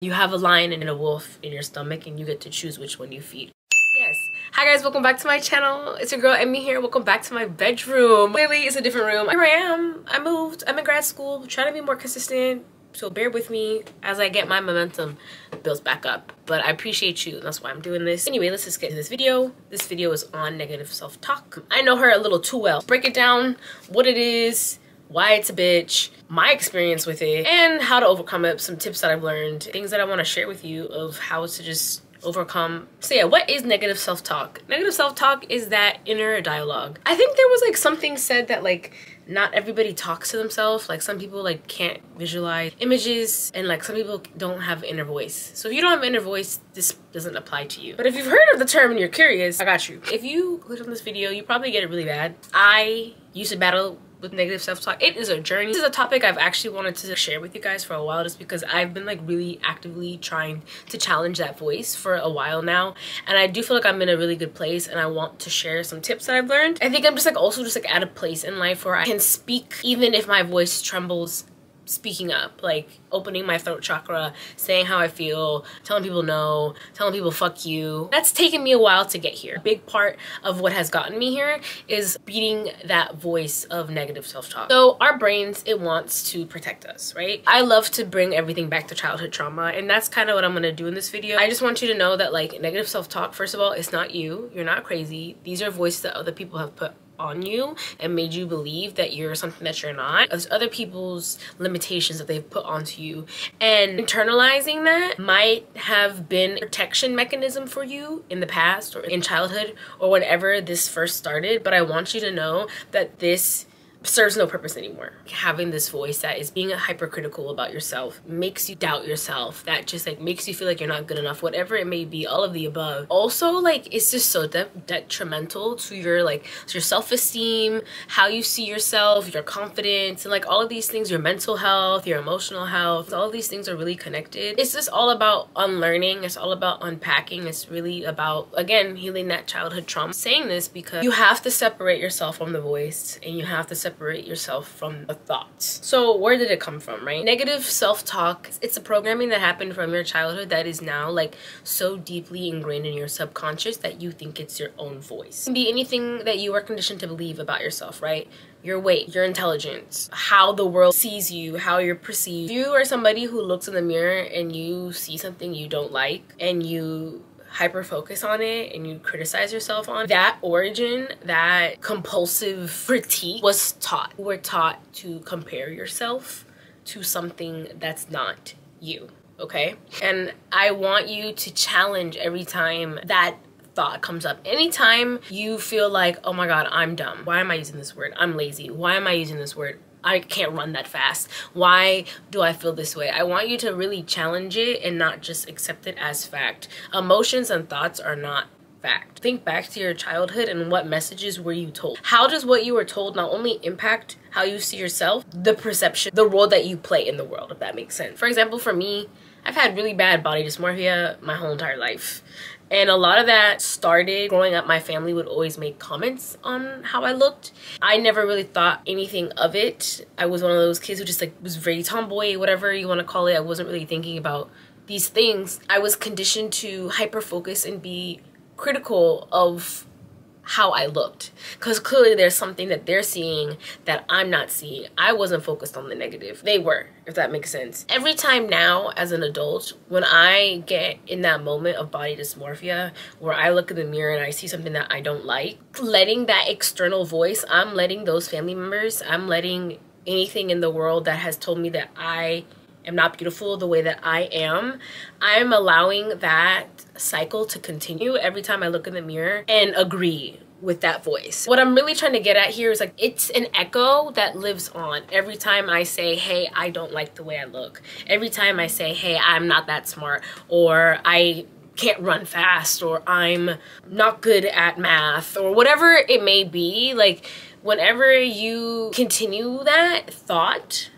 You have a lion and a wolf in your stomach and you get to choose which one you feed. Yes. Hi guys, welcome back to my channel. It's your girl Emmy here. Welcome back to my bedroom. Clearly it's a different room. Here I am. I moved. I'm in grad school, trying to be more consistent. So bear with me as I get my momentum built back up. But I appreciate you. That's why I'm doing this. Anyway, let's just get to this video. This video is on negative self-talk. I know her a little too well. Break it down, what it is, why it's a bitch, my experience with it, and how to overcome it, some tips that I've learned, things that I want to share with you of how to just overcome. So yeah, what is negative self-talk? Negative self-talk is that inner dialogue. I think there was like something said that like not everybody talks to themselves. Like some people like can't visualize images, and like some people don't have inner voice. So if you don't have inner voice, this doesn't apply to you. But if you've heard of the term and you're curious, I got you. If you click on this video, you probably get it really bad. I used to battle with negative self-talk. It is a journey. This is a topic I've actually wanted to share with you guys for a while, just because I've been like really actively trying to challenge that voice for a while now, and I do feel like I'm in a really good place, and I want to share some tips that I've learned. I think I'm just like also just like at a place in life where I can speak even if my voice trembles, speaking up, like opening my throat chakra, saying how I feel, telling people no, telling people fuck you. That's taken me a while to get here. A big part of what has gotten me here is beating that voice of negative self-talk. So our brains, it wants to protect us, right? I love to bring everything back to childhood trauma, and that's kind of what I'm gonna do in this video. I just want you to know that like negative self-talk, first of all, it's not you. You're not crazy. These are voices that other people have put on you and made you believe that you're something that you're not. There's other people's limitations that they've put onto you, and internalizing that might have been a protection mechanism for you in the past or in childhood or whenever this first started. But I want you to know that this serves no purpose anymore. Having this voice that is being hypercritical about yourself makes you doubt yourself, that just like makes you feel like you're not good enough, whatever it may be, all of the above. Also, like it's just so detrimental to your like your self-esteem, how you see yourself, your confidence, and like all of these things, your mental health, your emotional health. All of these things are really connected. It's just all about unlearning. It's all about unpacking. It's really about, again, healing that childhood trauma. I'm saying this because you have to separate yourself from the voice, and you have to separate yourself from the thoughts. So where did it come from, right? Negative self-talk, it's a programming that happened from your childhood that is now like so deeply ingrained in your subconscious that you think it's your own voice. It can be anything that you are conditioned to believe about yourself, right? Your weight, your intelligence, how the world sees you, how you're perceived. If you are somebody who looks in the mirror and you see something you don't like and you hyper focus on it and you criticize yourself on that, origin, that compulsive critique was taught. You were taught to compare yourself to something that's not you, okay? And I want you to challenge every time that thought comes up. Anytime you feel like, oh my God, I'm dumb. Why am I using this word? I'm lazy. Why am I using this word? I can't run that fast. Why do I feel this way? I want you to really challenge it and not just accept it as fact. Emotions and thoughts are not fact. Think back to your childhood and what messages were you told? How does what you were told not only impact how you see yourself, the perception, the role that you play in the world, if that makes sense. For example, for me, I've had really bad body dysmorphia my whole entire life. And a lot of that started growing up. My family would always make comments on how I looked. I never really thought anything of it. I was one of those kids who just like was very tomboy, whatever you want to call it. I wasn't really thinking about these things. I was conditioned to hyper focus and be critical of how I looked, because clearly there's something that they're seeing that I'm not seeing. I wasn't focused on the negative. They were, if that makes sense. Every time now as an adult, when I get in that moment of body dysmorphia where I look in the mirror and I see something that I don't like, letting that external voice, I'm letting those family members, I'm letting anything in the world that has told me that I am not beautiful the way that I am, I'm allowing that cycle to continue every time I look in the mirror and agree with that voice. What I'm really trying to get at here is like, it's an echo that lives on. Every time I say, hey, I don't like the way I look. Every time I say, hey, I'm not that smart, or I can't run fast, or I'm not good at math, or whatever it may be, like whenever you continue that thought,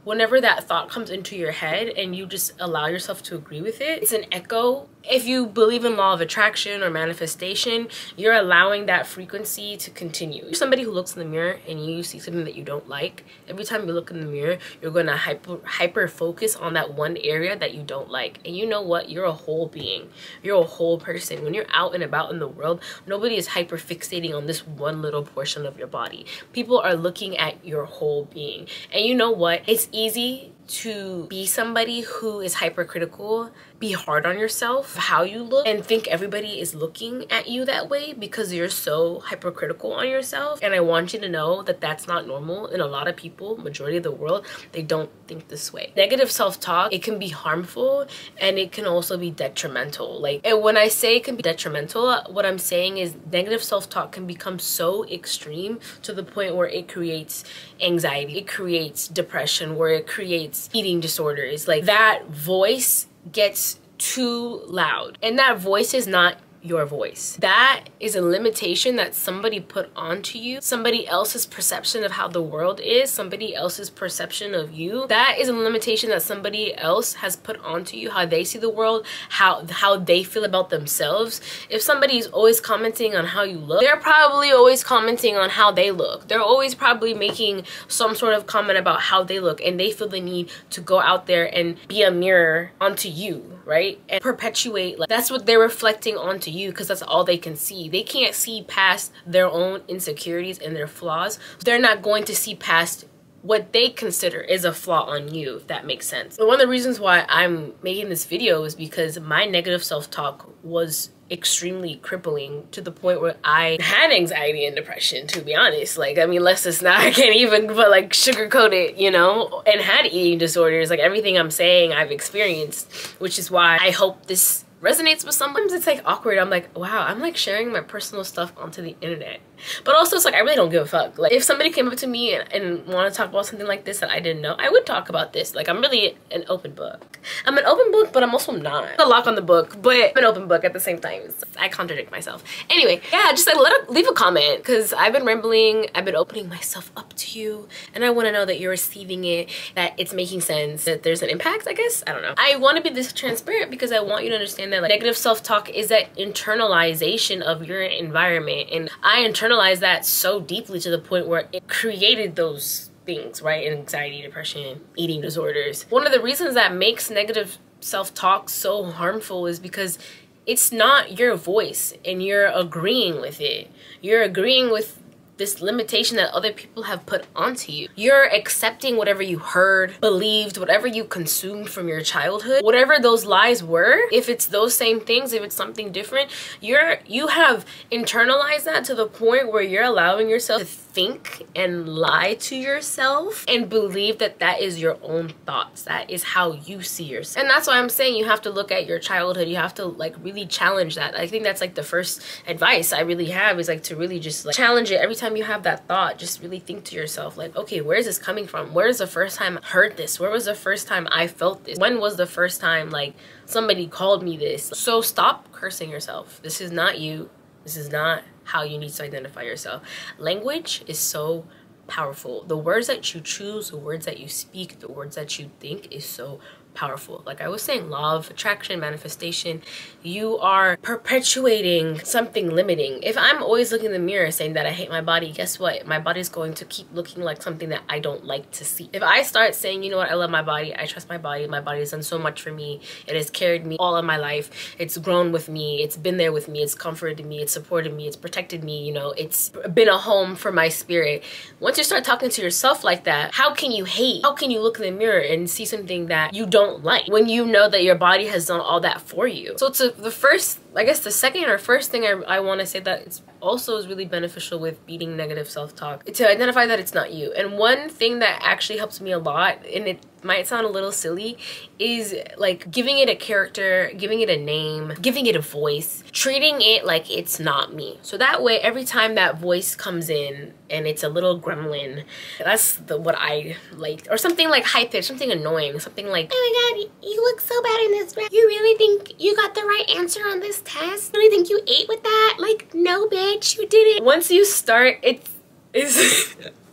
whenever that thought comes into your head and you just allow yourself to agree with it, it's an echo. If you believe in law of attraction or manifestation, you're allowing that frequency to continue. You're somebody who looks in the mirror and you see something that you don't like. Every time you look in the mirror, you're going to hyper focus on that one area that you don't like. And you know what? You're a whole being. You're a whole person. When you're out and about in the world, nobody is hyper fixating on this one little portion of your body. People are looking at your whole being. And you know what? It's easy to be somebody who is hypercritical, be hard on yourself, how you look, and think everybody is looking at you that way because you're so hypercritical on yourself. And I want you to know that that's not normal. And a lot of people, majority of the world, they don't think this way. Negative self-talk, it can be harmful and it can also be detrimental. Like, and when I say it can be detrimental, what I'm saying is negative self-talk can become so extreme to the point where it creates anxiety, it creates depression, where it creates eating disorders. Like, that voice gets too loud, and that voice is not your voice. That is a limitation that somebody put onto you, somebody else's perception of how the world is, somebody else's perception of you. That is a limitation that somebody else has put onto you, how they see the world, how they feel about themselves. If somebody's always commenting on how you look, they're probably always commenting on how they look. They're always probably making some sort of comment about how they look, and they feel the need to go out there and be a mirror onto you, right? And perpetuate, like, that's what they're reflecting onto you, because that's all they can see. They can't see past their own insecurities and their flaws. They're not going to see past what they consider is a flaw on you, if that makes sense. But one of the reasons why I'm making this video is because my negative self-talk was extremely crippling to the point where I had anxiety and depression, to be honest. Like, I mean, let's just not, I can't even but like sugarcoat it, you know, and had eating disorders. Like, everything I'm saying I've experienced, which is why I hope this resonates with someone. It's like awkward. I'm like, wow, I'm like sharing my personal stuff onto the internet. But also, it's like, I really don't give a fuck. Like, if somebody came up to me and wanted to talk about something like this that I didn't know, I would talk about this. Like, I'm really an open book. I'm an open book, but I'm also not a lock on the book, but I'm an open book at the same time. I contradict myself. Anyway, yeah, just like leave a comment, because I've been rambling. I've been opening myself up to you, and I want to know that you're receiving it, that it's making sense, that there's an impact, I guess. I don't know. I want to be this transparent because I want you to understand that, like, negative self-talk is that internalization of your environment, and I internalized that so deeply to the point where it created those things, right? Anxiety, depression, eating disorders. One of the reasons that makes negative self-talk so harmful is because it's not your voice and you're agreeing with it. You're agreeing with this limitation that other people have put onto you. You're accepting whatever you heard, believed, whatever you consumed from your childhood, whatever those lies were. If it's those same things, if it's something different, you have internalized that to the point where you're allowing yourself to think and lie to yourself and believe that that is your own thoughts. That is how you see yourself. And that's why I'm saying you have to look at your childhood. You have to like really challenge that. I think that's like the first advice I really have, is like to really just like challenge it. Every time you have that thought, just really think to yourself, like, okay, where is this coming from? Where is the first time I heard this? Where was the first time I felt this? When was the first time like somebody called me this? So stop cursing yourself. This is not you. This is not how you need to identify yourself. Language is so powerful. The words that you choose, the words that you speak, the words that you think is so powerful. Like I was saying, law of attraction, manifestation, you are perpetuating something limiting. If I'm always looking in the mirror saying that I hate my body, guess what? My body's going to keep looking like something that I don't like to see. If I start saying, you know what, I love my body, I trust my body has done so much for me, it has carried me all of my life, it's grown with me, it's been there with me, it's comforted me, it's supported me, it's protected me, you know, it's been a home for my spirit. Once you start talking to yourself like that, how can you hate? How can you look in the mirror and see something that you don't like when you know that your body has done all that for you? So it's the first, I guess the second or first thing I want to say that it's also is really beneficial with beating negative self-talk, to identify that it's not you. And one thing that actually helps me a lot, and it might sound a little silly, is like giving it a character, giving it a name, giving it a voice, treating it like it's not me. So that way, every time that voice comes in and it's a little gremlin, that's what I like, or something like high-pitched, something annoying, something like, oh my god, you look so bad in this. You really think you got the right answer on this test? You really think you ate with that? Like, no bitch, you didn't. Once you start, it's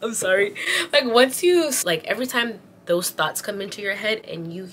I'm sorry, like once you, like every time those thoughts come into your head and you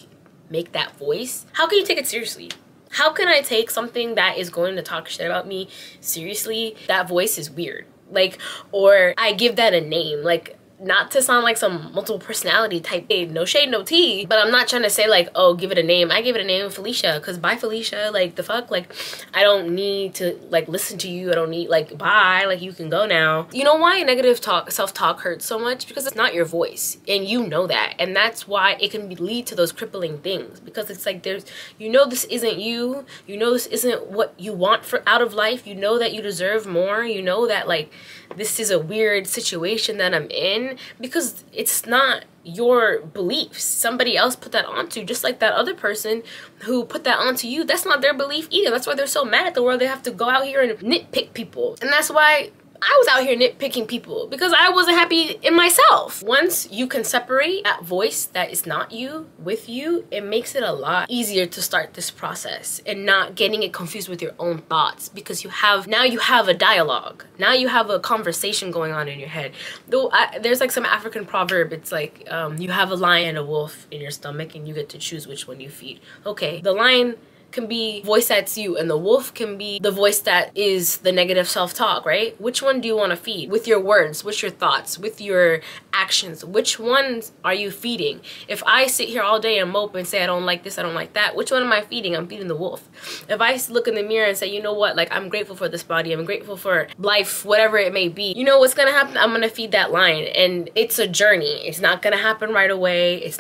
make that voice, how can you take it seriously? How can I take something that is going to talk shit about me seriously? That voice is weird. Like, or I give that a name. Like, not to sound like some multiple personality type, no shade, no tea, but I'm not trying to say like, oh, give it a name. I give it a name, Felicia, because bye, Felicia. Like, the fuck? Like, I don't need to like listen to you. I don't need, like, bye, like, you can go now. You know why negative self-talk hurts so much? Because it's not your voice, and you know that, and that's why it can lead to those crippling things, because it's like there's, you know, this isn't you, you know, this isn't what you want for out of life, you know that you deserve more, you know that like this is a weird situation that I'm in, because it's not your beliefs. Somebody else put that onto you, just like that other person who put that onto you. That's not their belief either. That's why they're so mad at the world. They have to go out here and nitpick people. And that's why I was out here nitpicking people, because I wasn't happy in myself. Once you can separate that voice that is not you with you, it makes it a lot easier to start this process and not getting it confused with your own thoughts, because now you have a dialogue. Now you have a conversation going on in your head. Though there's like some African proverb, it's like you have a lion and a wolf in your stomach and you get to choose which one you feed. Okay, the lion can be voice that's you, and the wolf can be the voice that is the negative self-talk, right? Which one do you want to feed? With your words, with your thoughts, with your actions, which ones are you feeding? If I sit here all day and mope and say I don't like this, I don't like that, which one am I feeding? I'm feeding the wolf. If I look in the mirror and say, you know what, like, I'm grateful for this body, I'm grateful for life, whatever it may be, you know what's gonna happen? I'm gonna feed that lion. And it's a journey. It's not gonna happen right away.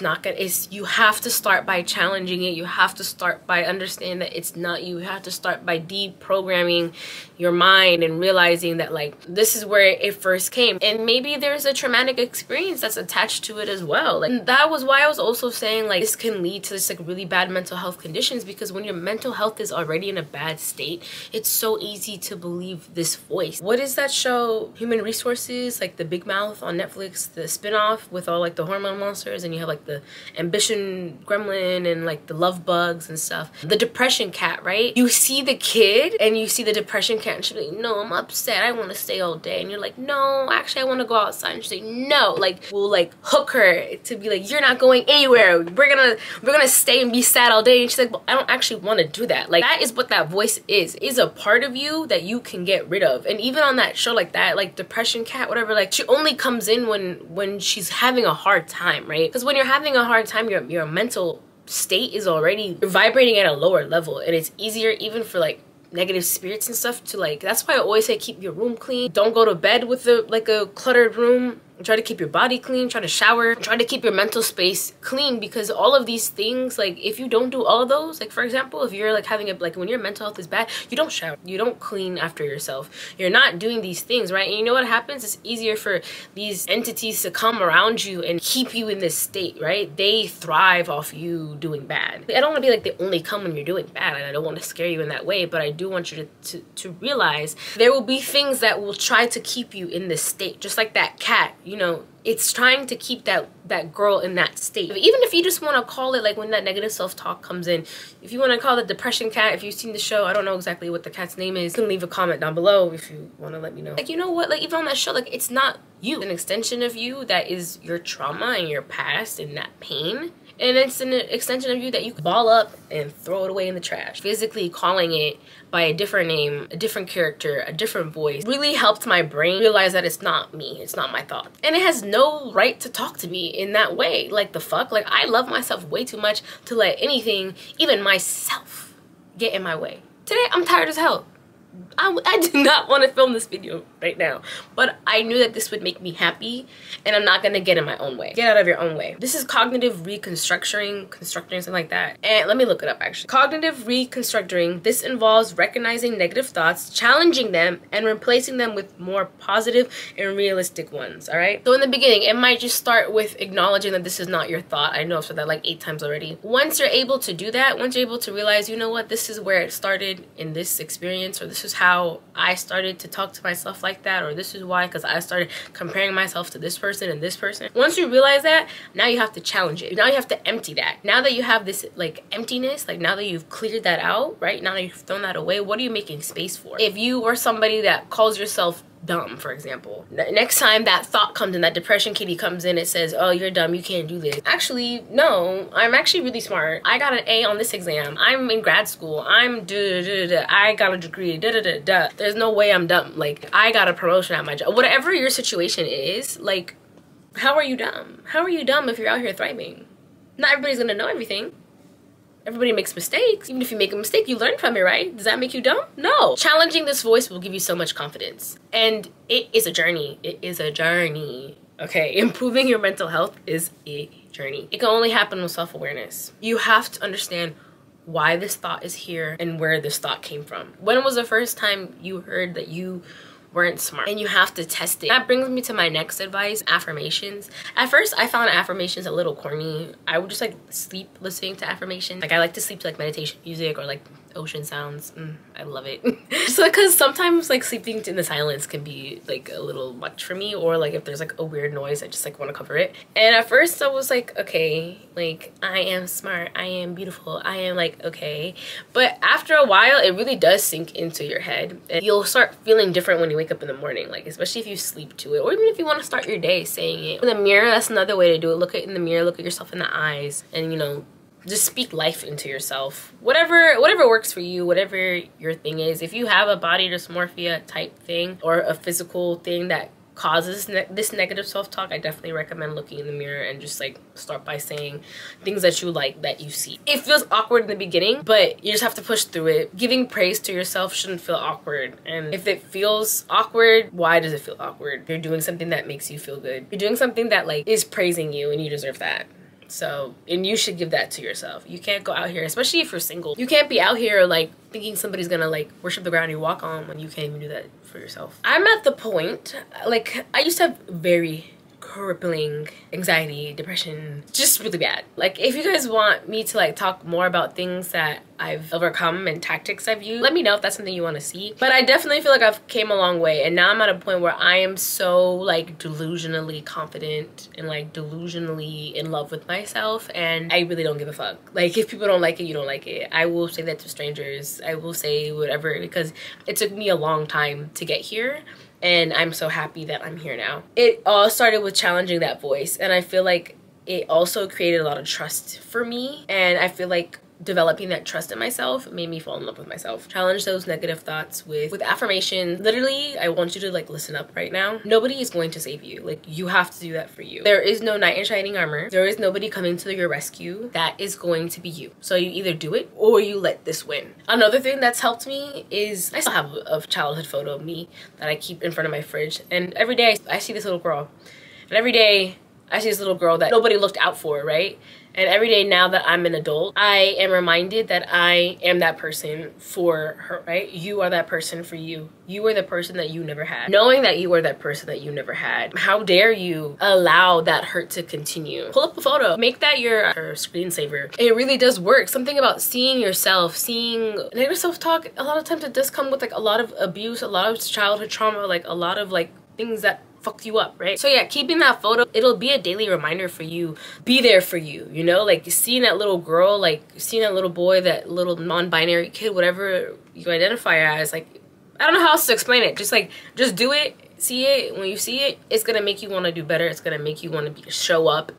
You have to start by challenging it. You have to start by understanding that it's not you. You have to start by deprogramming your mind and realizing that like this is where it first came, and maybe there's a traumatic experience that's attached to it as well. Like, that was why I was also saying like this can lead to this like really bad mental health conditions, because when your mental health is already in a bad state, it's so easy to believe this voice. What is that show, Human Resources, like the Big Mouth on Netflix, the spin-off with all like the hormone monsters, and you have like the ambition gremlin and like the love bugs and stuff, the depression cat, right? You see the kid and you see the depression cat and she's like, no, I'm upset, I want to stay all day, and you're like, no, actually I want to go outside, and she's like, no. Like, we'll like hook her to be like, you're not going anywhere, we're gonna stay and be sad all day, and she's like, well, I don't actually want to do that. Like, that is what that voice is a part of you that you can get rid of. And even on that show like that, like depression cat, whatever, like she only comes in when she's having a hard time, right? Because when you're having a hard time, your mental state is already, you're vibrating at a lower level, and it's easier even for like negative spirits and stuff to like, that's why I always say keep your room clean. Don't go to bed with a cluttered room. Try to keep your body clean, try to shower, try to keep your mental space clean, because all of these things, like if you don't do all of those, like for example, if you're like having a, like when your mental health is bad, you don't shower, you don't clean after yourself, you're not doing these things, right? And you know what happens? It's easier for these entities to come around you and keep you in this state, right? They thrive off you doing bad. I don't want to be like they only come when you're doing bad, and I don't want to scare you in that way, but I do want you to realize there will be things that will try to keep you in this state, just like that cat. You know, it's trying to keep that girl in that state. Even if you just want to call it, like when that negative self-talk comes in, if you want to call it depression cat, if you've seen the show, I don't know exactly what the cat's name is, you can leave a comment down below if you want to let me know. Like, you know what, like even on that show, like it's not you. It's an extension of you that is your trauma and your past and that pain. And it's an extension of you that you can ball up and throw it away in the trash. Physically calling it by a different name, a different character, a different voice really helped my brain realize that it's not me, it's not my thought. And it has no right to talk to me in that way. Like, the fuck? Like, I love myself way too much to let anything, even myself, get in my way. Today, I'm tired as hell. I do not want to film this video right now, but I knew that this would make me happy, and I'm not gonna get in my own way. Get out of your own way. This is cognitive reconstructing, something like that. And let me look it up actually. Cognitive reconstructing. This involves recognizing negative thoughts, challenging them, and replacing them with more positive and realistic ones. All right. So in the beginning, it might just start with acknowledging that this is not your thought. I know I've said that like 8 times already. Once you're able to do that, once you're able to realize, you know what, this is where it started in this experience, or this is how I started to talk to myself like that, or this is why, because I started comparing myself to this person and this person. Once you realize that, now you have to challenge it. Now you have to empty that. Now that you have this like emptiness, like now that you've cleared that out, right? Now that you've thrown that away, what are you making space for? If you are somebody that calls yourself dumb, for example. Next time that thought comes in, that depression kitty comes in, it says, oh, you're dumb, you can't do this. Actually, no, I'm actually really smart. I got an A on this exam. I'm in grad school. I'm I got a degree. There's no way I'm dumb. Like, I got a promotion at my job. Whatever your situation is, like, how are you dumb? How are you dumb if you're out here thriving? Not everybody's gonna know everything. Everybody makes mistakes. Even if you make a mistake, you learn from it, right? Does that make you dumb? No. Challenging this voice will give you so much confidence. And it is a journey. It is a journey. Okay, improving your mental health is a journey. It can only happen with self-awareness. You have to understand why this thought is here and where this thought came from. When was the first time you heard that you weren't smart? And you have to test it. That brings me to my next advice, affirmations. At first, I found affirmations a little corny. I would just like sleep listening to affirmations. Like, I like to sleep to like meditation music or like ocean sounds. I love it. Just because sometimes like sleeping in the silence can be like a little much for me, or like if there's like a weird noise, I just like want to cover it. And at first I was like, okay, like I am smart, I am beautiful, I am like, okay. But after a while, it really does sink into your head, and you'll start feeling different when you wake up in the morning, like especially if you sleep to it, or even if you want to start your day saying it. In the mirror, that's another way to do it. Look in the mirror, look at yourself in the eyes, and you know, just speak life into yourself. Whatever works for you, whatever your thing is. If you have a body dysmorphia type thing or a physical thing that causes this negative self-talk, I definitely recommend looking in the mirror and just like start by saying things that you like, that you see. It feels awkward in the beginning, but you just have to push through it. Giving praise to yourself shouldn't feel awkward. And if it feels awkward, why does it feel awkward? You're doing something that makes you feel good. You're doing something that like is praising you, and you deserve that. So, and you should give that to yourself. You can't go out here, especially if you're single. You can't be out here like thinking somebody's gonna like worship the ground you walk on when you can't even do that for yourself. I'm at the point, like I used to have very crippling anxiety, depression, just really bad. Like if you guys want me to like talk more about things that I've overcome and tactics I've used, let me know if that's something you want to see. But I definitely feel like I've came a long way, and now I'm at a point where I am so like delusionally confident and like delusionally in love with myself, and I really don't give a fuck. Like if people don't like it, you don't like it. I will say that to strangers. I will say whatever, because it took me a long time to get here. And I'm so happy that I'm here now. It all started with challenging that voice. And I feel like it also created a lot of trust for me. And I feel like developing that trust in myself made me fall in love with myself. Challenge those negative thoughts with affirmation. Literally, I want you to like listen up right now. Nobody is going to save you. Like you have to do that for you. There is no knight in shining armor. There is nobody coming to your rescue. That is going to be you. So you either do it or you let this win. Another thing that's helped me is I still have a childhood photo of me that I keep in front of my fridge. And every day I see this little girl. And every day I see this little girl that nobody looked out for, right? And every day now that I'm an adult, I am reminded that I am that person for her, right? You are that person for you. You are the person that you never had. Knowing that you are that person that you never had, how dare you allow that hurt to continue? Pull up a photo, make that your screensaver. It really does work. Something about seeing yourself, seeing negative self-talk, a lot of times it does come with like a lot of abuse, a lot of childhood trauma, like a lot of like things that fucked you up, right? So yeah, keeping that photo, it'll be a daily reminder for you. Be there for you, you know? Like seeing that little girl, like seeing that little boy, that little non-binary kid, whatever you identify as, like, I don't know how else to explain it. Just like, just do it, see it. When you see it, it's gonna make you wanna do better. It's gonna make you wanna show up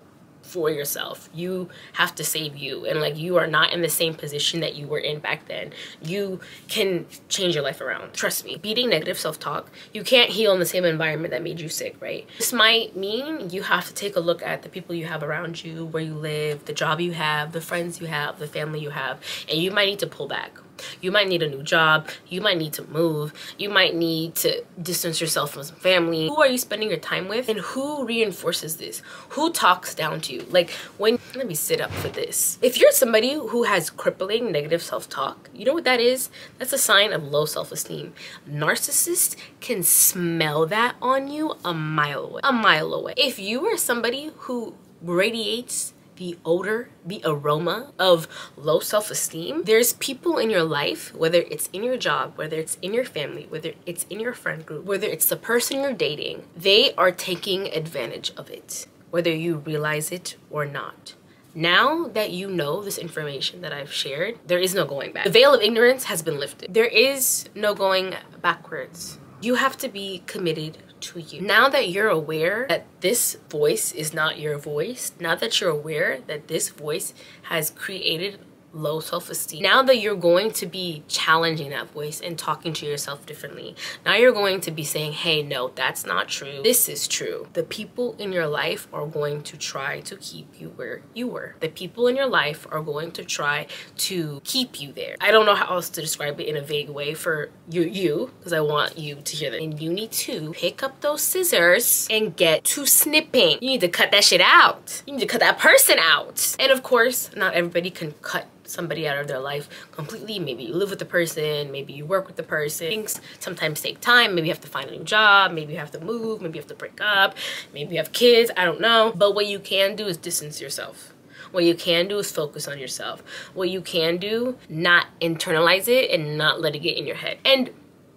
for yourself. You have to save you, and like you are not in the same position that you were in back then. You can change your life around. Trust me. Beating negative self-talk, you can't heal in the same environment that made you sick, right? This might mean you have to take a look at the people you have around you, where you live, the job you have, the friends you have, the family you have, and you might need to pull back. You might need a new job. You might need to move. You might need to distance yourself from some family. Who are you spending your time with? And who reinforces this? Who talks down to you? Like when, let me sit up for this. If you're somebody who has crippling negative self-talk, you know what that is? That's a sign of low self-esteem. Narcissists can smell that on you a mile away. A mile away. If you are somebody who radiates the odor, the aroma of low self-esteem, there's people in your life, whether it's in your job, whether it's in your family, whether it's in your friend group, whether it's the person you're dating, they are taking advantage of it, whether you realize it or not. Now that you know this information that I've shared, there is no going back. The veil of ignorance has been lifted. There is no going backwards. You have to be committed to you. Now that you're aware that this voice is not your voice, now that you're aware that this voice has created low self-esteem, now that you're going to be challenging that voice and talking to yourself differently, now you're going to be saying, hey, no, that's not true, this is true. The people in your life are going to try to keep you where you were. The people in your life are going to try to keep you there. I don't know how else to describe it in a vague way for you because I want you to hear that. And you need to pick up those scissors and get to snipping. You need to cut that shit out. You need to cut that person out. And of course, not everybody can cut somebody out of their life completely. Maybe you live with the person, maybe you work with the person. Things sometimes take time. Maybe you have to find a new job, maybe you have to move, maybe you have to break up, maybe you have kids, I don't know. But what you can do is distance yourself. What you can do is focus on yourself. What you can do, not internalize it and not let it get in your head. And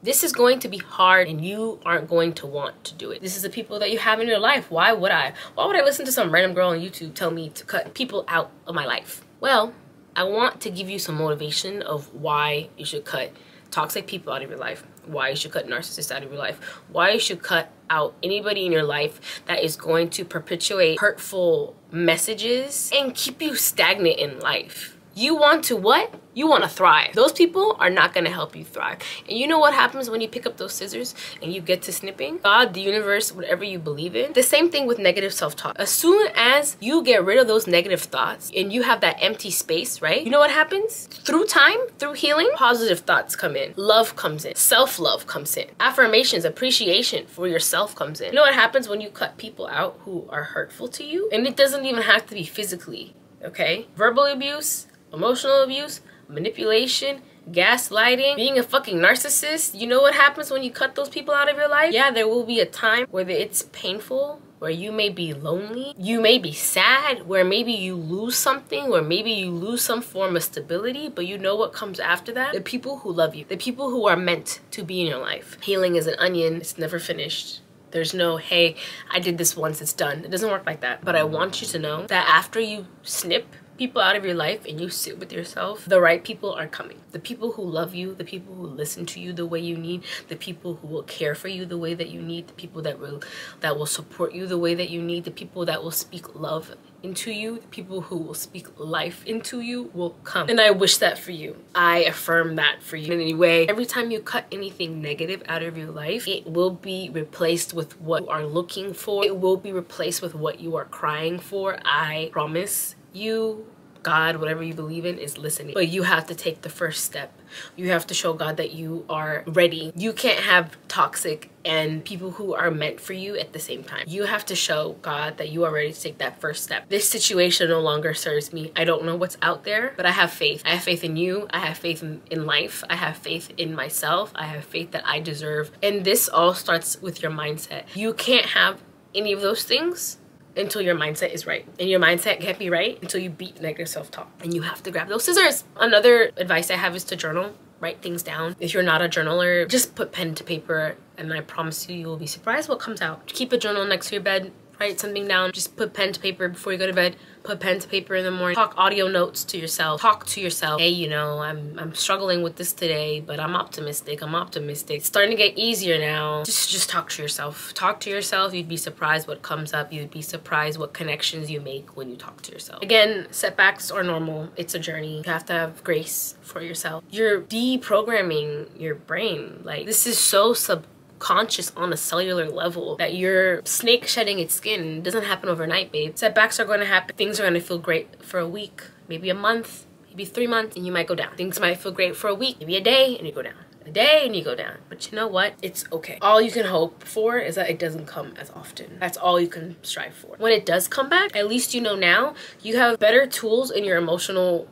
this is going to be hard and you aren't going to want to do it. This is the people that you have in your life. Why would I listen to some random girl on YouTube tell me to cut people out of my life? Well, I want to give you some motivation of why you should cut toxic people out of your life, why you should cut narcissists out of your life, why you should cut out anybody in your life that is going to perpetuate hurtful messages and keep you stagnant in life. You want to what? You want to thrive. Those people are not going to help you thrive. And you know what happens when you pick up those scissors and you get to snipping? God, the universe, whatever you believe in. The same thing with negative self-talk. As soon as you get rid of those negative thoughts and you have that empty space, right? You know what happens? Through time, through healing, positive thoughts come in. Love comes in. Self-love comes in. Affirmations, appreciation for yourself comes in. You know what happens when you cut people out who are hurtful to you? And it doesn't even have to be physically, okay? Verbal abuse, emotional abuse, manipulation, gaslighting, being a fucking narcissist. You know what happens when you cut those people out of your life? Yeah, there will be a time where it's painful, where you may be lonely, you may be sad, where maybe you lose something, or maybe you lose some form of stability, but you know what comes after that? The people who love you, the people who are meant to be in your life. Healing is an onion, it's never finished. There's no, hey, I did this once, it's done. It doesn't work like that. But I want you to know that after you snip people out of your life and you sit with yourself, the right people are coming. The people who love you, the people who listen to you the way you need, the people who will care for you the way that you need, the people that will support you the way that you need, the people that will speak love into you, the people who will speak life into you will come. And I wish that for you. I affirm that for you. In any way, every time you cut anything negative out of your life, it will be replaced with what you are looking for. It will be replaced with what you are crying for. I promise you. God, whatever you believe in, is listening. But you have to take the first step. You have to show God that you are ready. You can't have toxic and people who are meant for you at the same time. You have to show God that you are ready to take that first step. This situation no longer serves me. I don't know what's out there, but I have faith. I have faith in you. I have faith in life. I have faith in myself. I have faith that I deserve. And this all starts with your mindset. You can't have any of those things until your mindset is right. And your mindset can't be right until you beat negative self-talk. And you have to grab those scissors. Another advice I have is to journal. Write things down. If you're not a journaler, just put pen to paper and I promise you, you will be surprised what comes out. Keep a journal next to your bed. Write something down. Just put pen to paper before you go to bed. Put pen to paper in the morning. Talk audio notes to yourself. Talk to yourself. Hey, you know, I'm struggling with this today, but I'm optimistic. I'm optimistic. It's starting to get easier now. Just talk to yourself. Talk to yourself. You'd be surprised what comes up. You'd be surprised what connections you make when you talk to yourself. Again, setbacks are normal. It's a journey. You have to have grace for yourself. You're deprogramming your brain. Like, this is so subconscious on a cellular level that your snake shedding its skin doesn't happen overnight, babe. Setbacks are going to happen. Things are going to feel great for a week, maybe a month, maybe 3 months, and you might go down. Things might feel great for a week, maybe a day, and you go down. A day and you go down. But you know what? It's okay. All you can hope for is that it doesn't come as often. That's all you can strive for. When it does come back, at least you know now you have better tools in your emotional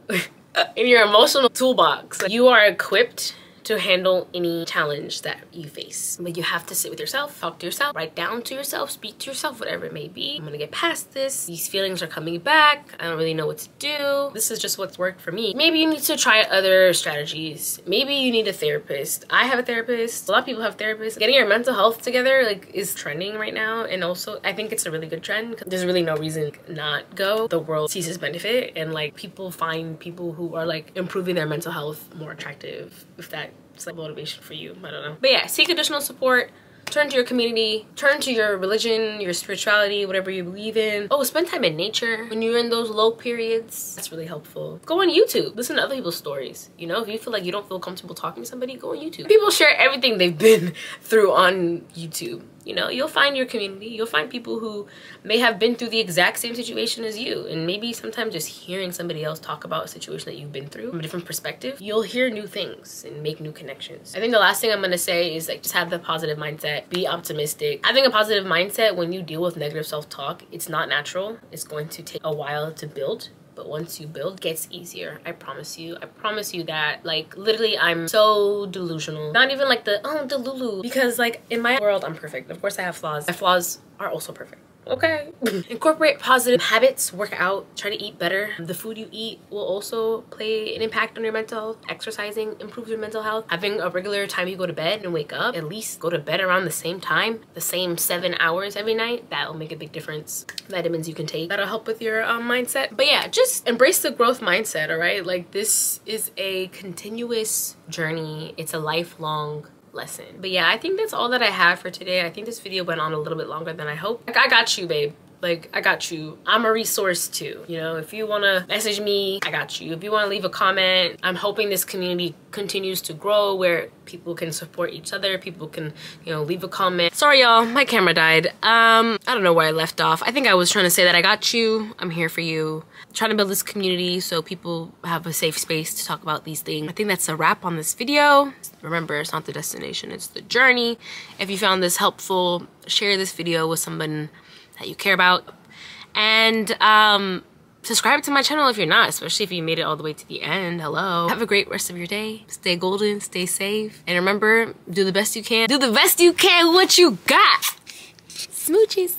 toolbox. You are equipped to handle any challenge that you face. But you have to sit with yourself, talk to yourself, write down to yourself, speak to yourself, whatever it may be. I'm gonna get past this. These feelings are coming back. I don't really know what to do. This is just what's worked for me. Maybe you need to try other strategies. Maybe you need a therapist. I have a therapist. A lot of people have therapists. Getting your mental health together is trending right now. And also, I think it's a really good trend. There's really no reason not go. The world sees its benefit and people find people who are improving their mental health more attractive, if that it's like motivation for you. I don't know. But yeah, seek additional support. Turn to your community, turn to your religion, your spirituality, whatever you believe in. Oh, spend time in nature when you're in those low periods. That's really helpful. Go on YouTube, listen to other people's stories. You know, if you feel like you don't feel comfortable talking to somebody, go on YouTube. People share everything they've been through on YouTube. You know, you'll find your community. You'll find people who may have been through the exact same situation as you. And maybe sometimes just hearing somebody else talk about a situation that you've been through from a different perspective, you'll hear new things and make new connections. I think the last thing I'm gonna say is like, just have the positive mindset, be optimistic. Having a positive mindset when you deal with negative self-talk, it's not natural. It's going to take a while to build. But once you build, it gets easier. I promise you. I promise you that. Like, literally, I'm so delusional. Not even like the, oh, delulu. Because like, in my world, I'm perfect. Of course I have flaws. My flaws are also perfect. Okay. Incorporate positive habits, work out, try to eat better. The food you eat will also play an impact on your mental health. Exercising improves your mental health. Having a regular time you go to bed and wake up, at least go to bed around the same time, the same 7 hours every night, that'll make a big difference. Vitamins you can take, that'll help with your mindset. But yeah, just embrace the growth mindset, all right? Like, this is a continuous journey. It's a lifelong lesson. But yeah, I think that's all that I have for today. I think this video went on a little bit longer than I hoped. Like, I got you, babe. Like, I got you. I'm a resource too. You know, if you want to message me, I got you. If you want to leave a comment, I'm hoping this community continues to grow where people can support each other. People can, you know, leave a comment. Sorry, y'all, my camera died. I don't know where I left off. I think I was trying to say that I got you. I'm here for you. I'm trying to build this community so people have a safe space to talk about these things. I think that's a wrap on this video. Remember, it's not the destination, it's the journey. If you found this helpful, share this video with someone that you care about, and subscribe to my channel if you're not, especially if you made it all the way to the end. Hello. Have a great rest of your day. Stay golden, stay safe, and remember, do the best you can. Do the best you can with what you got. Smoochies.